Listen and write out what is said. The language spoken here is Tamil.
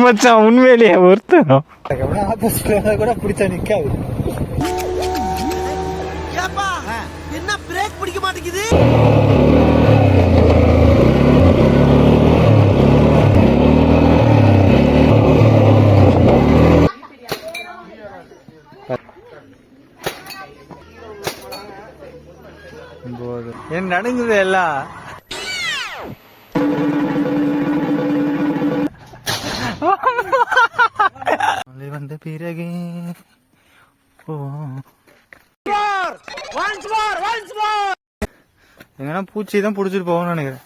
மச்சான் உண்மையிலேயே ஒருத்தரும் கூட பிடிச்சா நிக்காது. என்ன பிரேக் பிடிக்க மாட்டேங்குது. என் நடுங்குது எல்லாம். வந்த பிறகு எங்கன்னா பூச்சி தான் புடிச்சிட்டு போகணும்னு நினைக்கிறேன்.